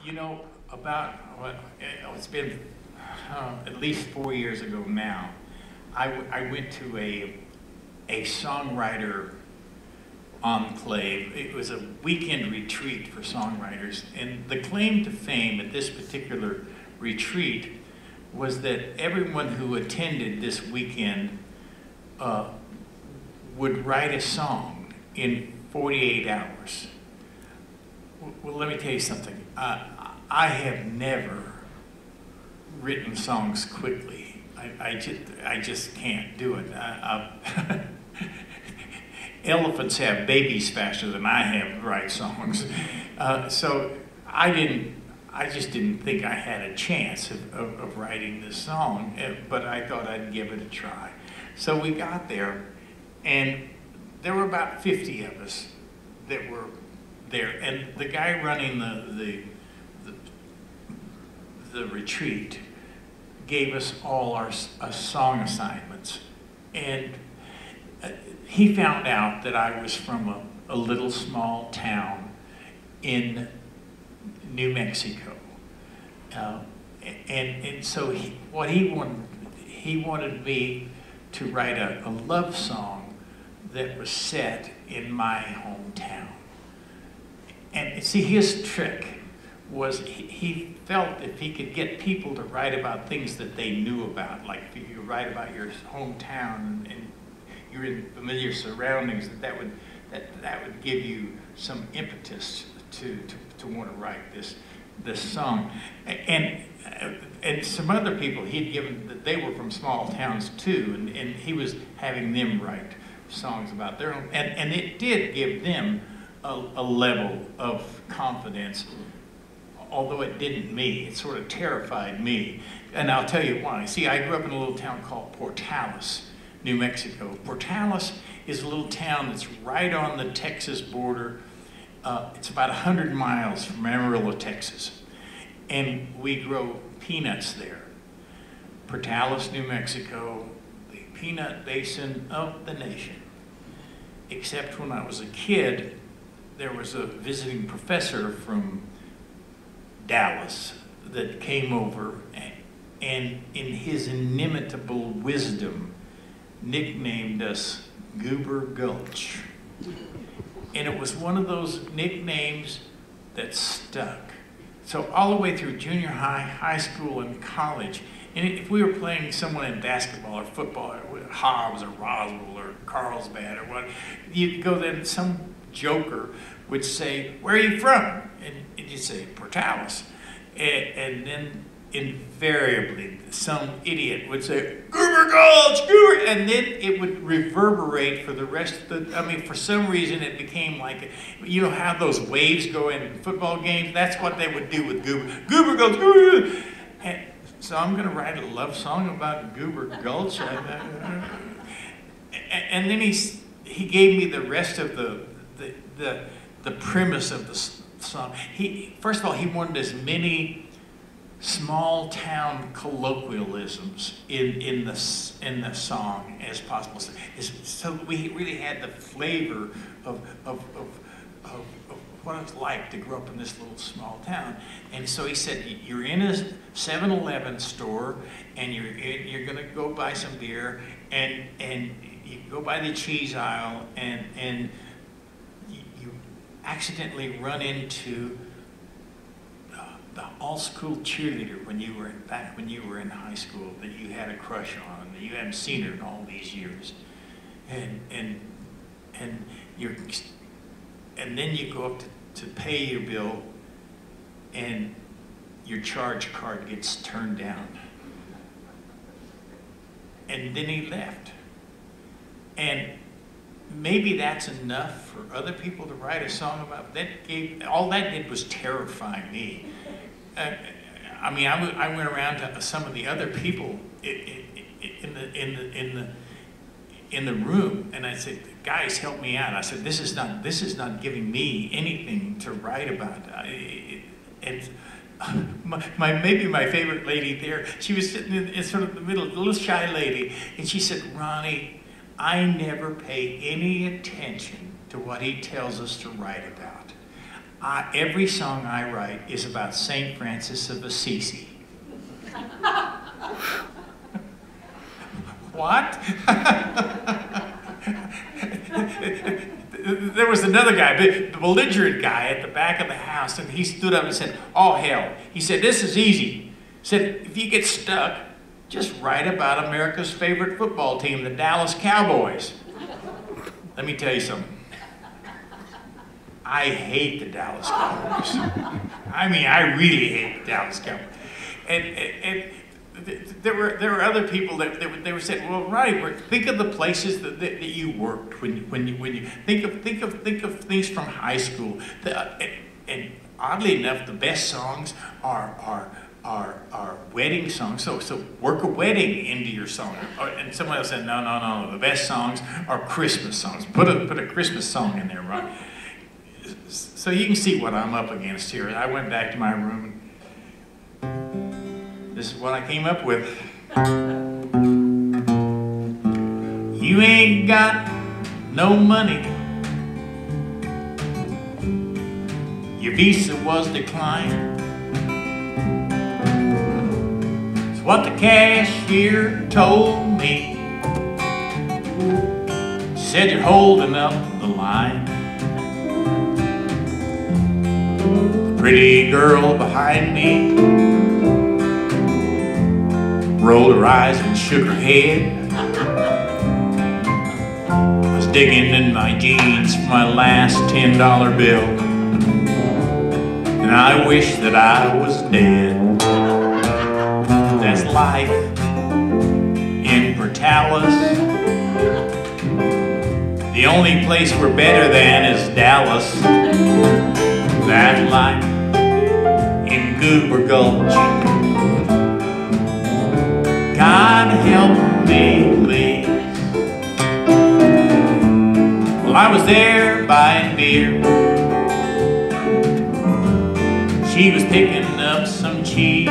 You know, about, well, it's been at least 4 years ago now, I went to a songwriter enclave. It was a weekend retreat for songwriters, and the claim to fame at this particular retreat was that everyone who attended this weekend would write a song in 48 hours. Well, let me tell you something. I have never written songs quickly. I just can't do it. Elephants have babies faster than I have to write songs. So I just didn't think I had a chance of writing this song, but I thought I'd give it a try. So we got there, and there were about 50 of us that were there, and the guy running the retreat gave us all our song assignments, and he found out that I was from a little small town in New Mexico, and so he wanted me to write a love song that was set in my hometown. And see, his trick was he felt if he could get people to write about things that they knew about, like if you write about your hometown and you're in familiar surroundings, that would give you some impetus to want to write this song. And some other people he'd given, that they were from small towns too, and he was having them write songs about their own, and it did give them a level of confidence, although it didn't me. It sort of terrified me, and I'll tell you why. See, I grew up in a little town called Portales, New Mexico. Portales is a little town that's right on the Texas border. It's about 100 miles from Amarillo, Texas, and we grow peanuts there. Portales, New Mexico, the peanut basin of the nation. Except when I was a kid, there was a visiting professor from Dallas that came over and in his inimitable wisdom nicknamed us Goober Gulch. And it was one of those nicknames that stuck. So all the way through junior high, high school, and college, and if we were playing someone in basketball or football, or Hobbs or Roswell or Carlsbad or what, you'd go there and some joker would say, "Where are you from?" And you'd say, "Portales." And then invariably some idiot would say, "Goober Gulch, Goober," and then it would reverberate for the rest of the, I mean, for some reason it became like, you know how those waves go in football games? That's what they would do with Goober. Goober Gulch, Goober. And so I'm going to write a love song about Goober Gulch. And then he gave me the rest of the premise of the song. First of all, he wanted as many small town colloquialisms in the song as possible, so we really had the flavor of what it's like to grow up in this little small town. And so he said, you're in a 7-Eleven store and you're going to go buy some beer, and you go by the cheese aisle and you accidentally run into the all-school cheerleader when you were in high school that you had a crush on, that you hadn't seen her in all these years, and then you go up to pay your bill, and your charge card gets turned down, and then he left, and maybe that's enough for other people to write a song about. All that did was terrify me. I mean, I went around to some of the other people in the room, and I said, "Guys, help me out." I said, "This is not giving me anything to write about." And maybe my favorite lady there, she was sitting in sort of the middle, a little shy lady, and she said, "Ronnie, I never pay any attention to what he tells us to write about. Every song I write is about St. Francis of Assisi. What? There was another guy, the belligerent guy at the back of the house, and he stood up and said, "Oh, hell." He said, "This is easy." He said, "If you get stuck, just write about America's favorite football team, the Dallas Cowboys." Let me tell you something. I hate the Dallas Cowboys. I mean, I really hate the Dallas Cowboys. And there were other people that they were saying, "Well, Ronny, think of the places that you worked when you think of things from high school." And oddly enough, the best songs are wedding songs. So work a wedding into your song. And someone else said, no. The best songs are Christmas songs. Put a Christmas song in there, right? So you can see what I'm up against here. I went back to my room. This is what I came up with. You ain't got no money. Your visa was declined. It's what the cashier told me. She said you're holding up the line. The pretty girl behind me rolled her eyes and shook her head. I was digging in my jeans for my last $10 bill, and I wish that I was dead. That's life in Portales. The only place we're better than is Dallas. That life in Goober Gulch. God help me, please. Well, I was there buying beer. She was picking up some cheese.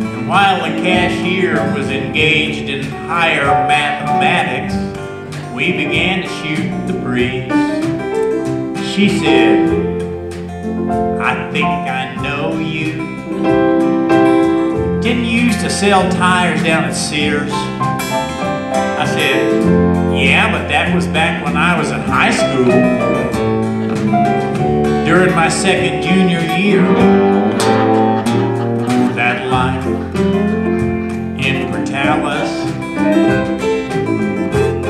And while the cashier was engaged in higher mathematics, we began to shoot the breeze. She said, "I think I know you. Didn't you used to sell tires down at Sears?" I said, "Yeah, but that was back when I was in high school, during my second junior year." That life in Portales.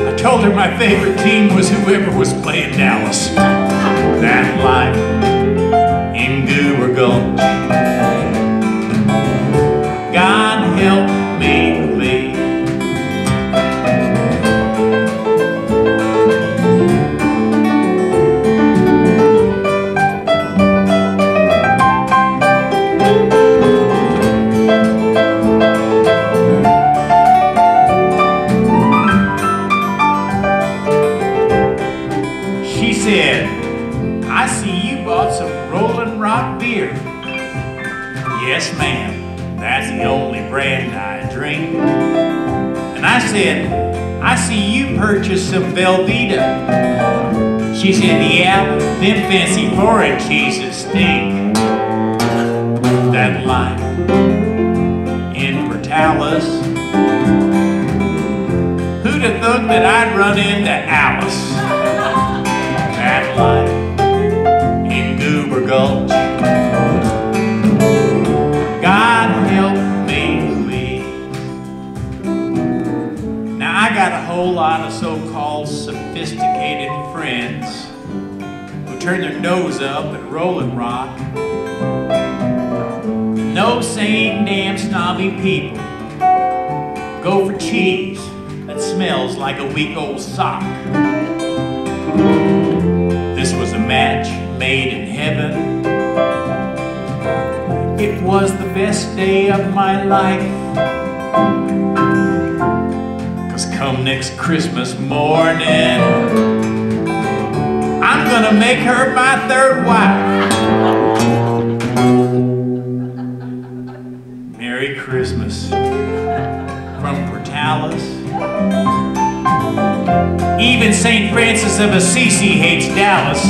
I told her my favorite team was whoever was playing Dallas. That life in Goober Gulch. God help me, please. She said, "I see you bought some Rolling Rock beer." "Yes, ma'am. That's the only brand I drink." And I said, "I see you purchased some Velveeta." She said, "Yeah, them fancy foreign cheeses stink." That life in Portales. Who'd have thought that I'd run into Alice? That life in Goober Gulch. God help me, please. Now I got a whole lot of so-called sophisticated friends who turn their nose up at Rolling Rock. No sane, damn snobby people go for cheese that smells like a week-old sock. This was a match made in heaven. It was the best day of my life. 'Cause come next Christmas morning, I'm gonna make her my third wife. Merry Christmas from Portales. Even St. Francis of Assisi hates Dallas.